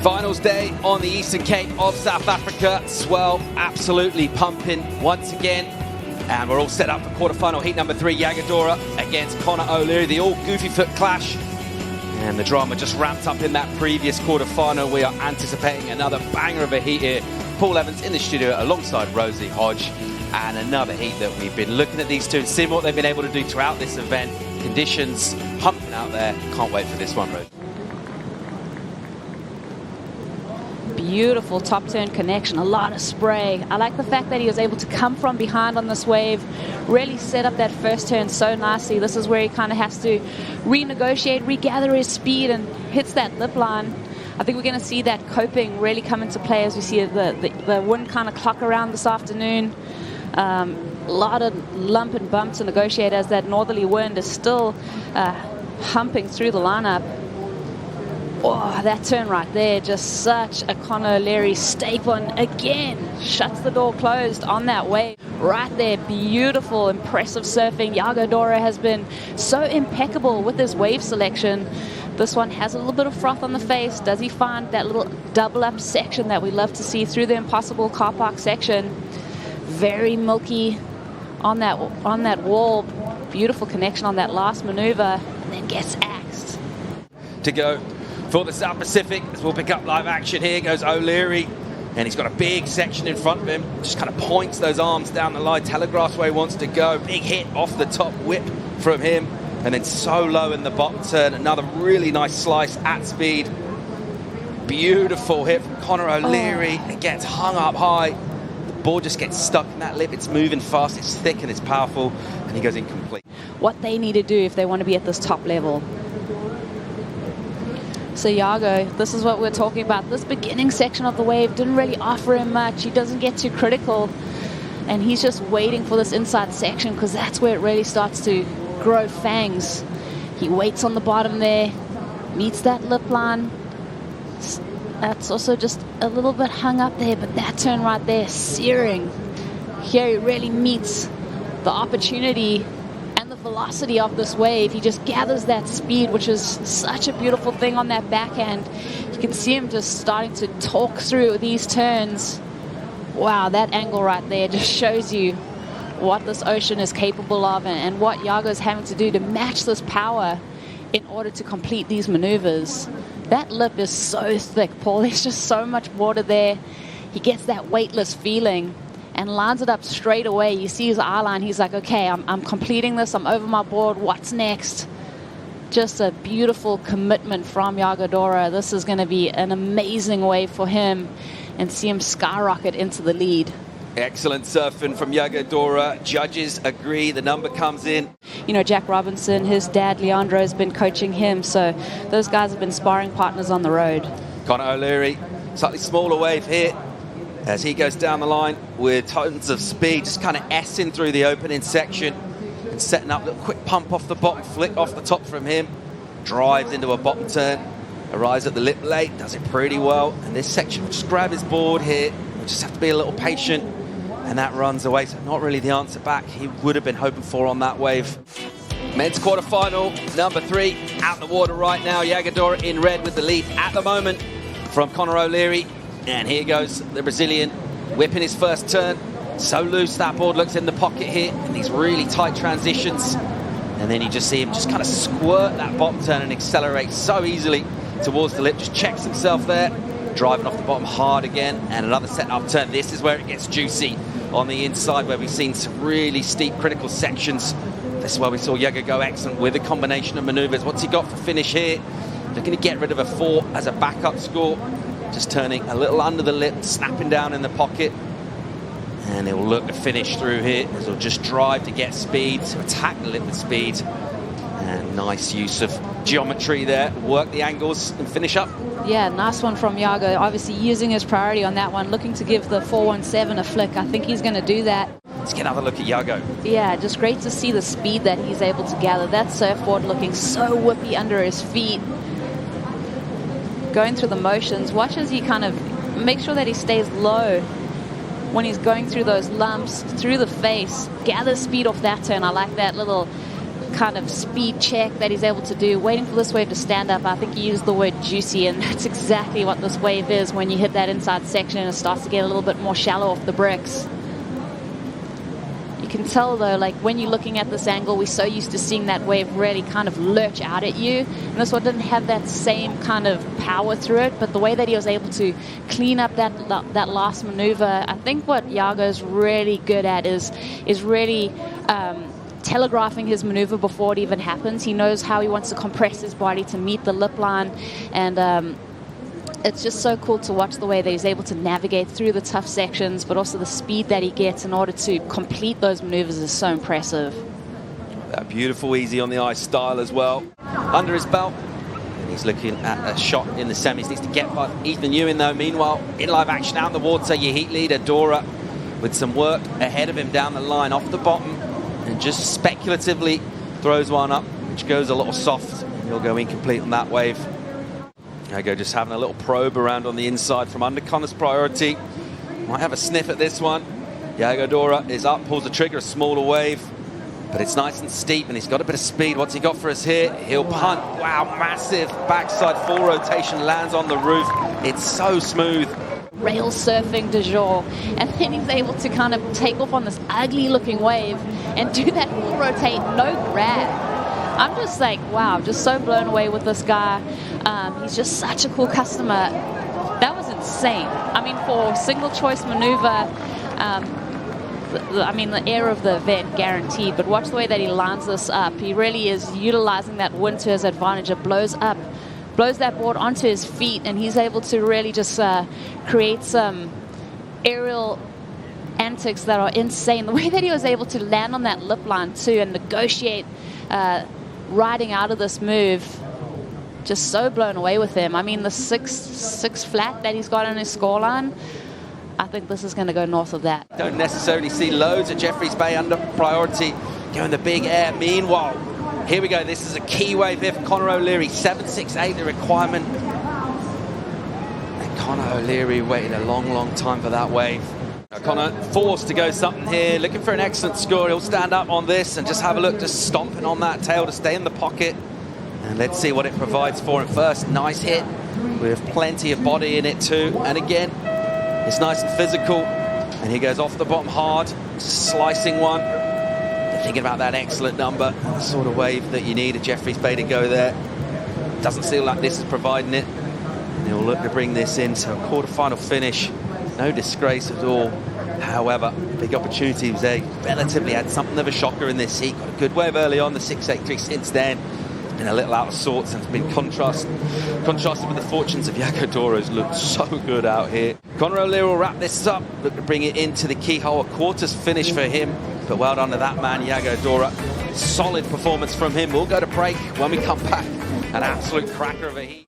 Finals day on the Eastern Cape of South Africa. Swell absolutely pumping once again. And we're all set up for quarterfinal heat number 3. Yago Dora against Conor O'Leary. The all goofy foot clash. And the drama just ramped up in that previous quarterfinal. We are anticipating another banger of a heat here. Paul Evans in the studio alongside Rosie Hodge. And another heat that we've been looking at these two and seeing what they've been able to do throughout this event. Conditions pumping out there. Can't wait for this one, Rosie. Beautiful top turn connection, a lot of spray. I like the fact that he was able to come from behind on this wave, really set up that first turn so nicely. This is where he kind of has to renegotiate, regather his speed, and hits that lip line. I think we're going to see that coping really come into play as we see the wind kind of clock around this afternoon. A lot of lump and bump to negotiate as that northerly wind is still humping through the lineup. Oh, that turn right there, just such a Conor O'Leary staple. And again, shuts the door closed on that wave. Right there, beautiful, impressive surfing. Yago Dora has been so impeccable with his wave selection. This one has a little bit of froth on the face. Does he find that little double up section that we love to see through the impossible car park section? Very milky on that wall. Beautiful connection on that last maneuver, and then gets axed. To go for the South Pacific, as we'll pick up live action. Here goes O'Leary, and he's got a big section in front of him. Just kind of points those arms down the line, telegraphs where he wants to go. Big hit off the top whip from him, and then so low in the bottom turn. Another really nice slice at speed. Beautiful hit from Conor O'Leary. It gets hung up high. The board just gets stuck in that lip. It's moving fast, it's thick, and it's powerful, and he goes incomplete. What they need to do if they want to be at this top level. So Yago, this is what we're talking about. This beginning section of the wave didn't really offer him much. He doesn't get too critical. And he's just waiting for this inside section because that's where it really starts to grow fangs. He waits on the bottom there, meets that lip line. That's also just a little bit hung up there, but that turn right there, searing. Here he really meets the opportunity and the velocity of this wave. He just gathers that speed, which is such a beautiful thing on that backhand. You can see him just starting to talk through these turns. Wow, that angle right there just shows you what this ocean is capable of and what Yago's having to do to match this power in order to complete these maneuvers. That lip is so thick, Paul. There's just so much water there. He gets that weightless feeling and lines it up straight away. You see his eye line. He's like, okay, I'm completing this. I'm over my board. What's next? Just a beautiful commitment from Yago Dora. This is going to be an amazing wave for him and see him skyrocket into the lead. Excellent surfing from Yago Dora. Judges agree. The number comes in. You know, Jack Robinson, his dad, Leandro, has been coaching him. So those guys have been sparring partners on the road. Conor O'Leary, slightly smaller wave here as he goes down the line with tons of speed, just kind of S-ing through the opening section and setting up a little quick pump off the bottom, flick off the top from him, drives into a bottom turn, arrives at the lip late, does it pretty well, and this section will just grab his board here. We'll just have to be a little patient, and that runs away, so not really the answer back he would have been hoping for on that wave. Men's quarterfinal, number 3, out in the water right now. Yago Dora in red with the lead at the moment from Conor O'Leary. And here goes the Brazilian, whipping his first turn. So loose that board looks in the pocket here in these really tight transitions. And then you just see him just kind of squirt that bottom turn and accelerate so easily towards the lip. Just checks himself there, driving off the bottom hard again. And another set up turn. This is where it gets juicy on the inside, where we've seen some really steep critical sections. This is where we saw Yago go excellent with a combination of maneuvers. What's he got for finish here? Looking to get rid of a 4 as a backup score. Just turning a little under the lip, snapping down in the pocket. And he'll look to finish through here. He'll just drive to get speed, to attack the lip with speed. And nice use of geometry there. Work the angles and finish up. Yeah, nice one from Yago. Obviously using his priority on that one, looking to give the 417 a flick. I think he's going to do that. Let's get another look at Yago. Yeah, just great to see the speed that he's able to gather. That surfboard looking so whippy under his feet. Going through the motions. Watch as he kind of make sure that he stays low when he's going through those lumps, through the face. Gather speed off that turn. I like that little kind of speed check that he's able to do, waiting for this wave to stand up. I think he used the word juicy, and that's exactly what this wave is when you hit that inside section and it starts to get a little bit more shallow off the bricks. You can tell though, like when you're looking at this angle, we're so used to seeing that wave really kind of lurch out at you, and this one didn't have that same kind of power through it, but the way that he was able to clean up that last maneuver, I think what Yago's really good at is really telegraphing his maneuver before it even happens. He knows how he wants to compress his body to meet the lip line, and it's just so cool to watch the way that he's able to navigate through the tough sections, but also the speed that he gets in order to complete those maneuvers is so impressive. That beautiful easy on the ice style as well. Under his belt, and he's looking at a shot in the semis. Needs to get by Ethan Ewing though. Meanwhile, in live action out in the water, your heat leader Dora with some work ahead of him down the line off the bottom, and just speculatively throws one up, which goes a little soft, and he'll go incomplete on that wave. Yago just having a little probe around on the inside from under Connor's priority. Might have a sniff at this one. Yago Dora is up, pulls the trigger, a smaller wave, but it's nice and steep, and he's got a bit of speed. What's he got for us here? He'll punt. Wow, massive backside full rotation, lands on the roof. It's so smooth. Rail surfing de jour, and then he's able to kind of take off on this ugly looking wave and do that full rotate, no grab. I'm just like, wow, just so blown away with this guy. He's just such a cool customer. That was insane. I mean, for single choice maneuver, I mean, the air of the event guaranteed, but watch the way that he lines this up. He really is utilizing that wind to his advantage. It blows that board onto his feet, and he's able to really just create some aerial antics that are insane. The way that he was able to land on that lip line too and negotiate riding out of this move, just so blown away with him. I mean, the six flat that he's got on his scoreline, I think this is going to go north of that. Don't necessarily see loads at Jeffreys Bay under priority going the big air. Meanwhile, here we go. This is a key wave here for Connor O'Leary. 7.68 the requirement. And Connor O'Leary waited a long time for that wave. Now Connor forced to go something here, looking for an excellent score. He'll stand up on this and just have a look, just stomping on that tail to stay in the pocket. And let's see what it provides for him first. Nice hit with plenty of body in it too. And again, it's nice and physical. And he goes off the bottom hard, slicing one. They're thinking about that excellent number, the sort of wave that you need at Jeffreys Bay to go there. Doesn't feel like this is providing it. And he'll look to bring this in, so a quarterfinal finish. No disgrace at all. However, big opportunity. He was relatively had something of a shocker in this heat. Got a good wave early on, the 6.83 since then. Been a little out of sorts and it's been contrasted with the fortunes of Yago Dora, who's looked so good out here. Connor O'Leary will wrap this up, look to bring it into the keyhole. A quarters finish for him, but well done to that man, Yago Dora. Solid performance from him. We'll go to break. When we come back, an absolute cracker of a heat.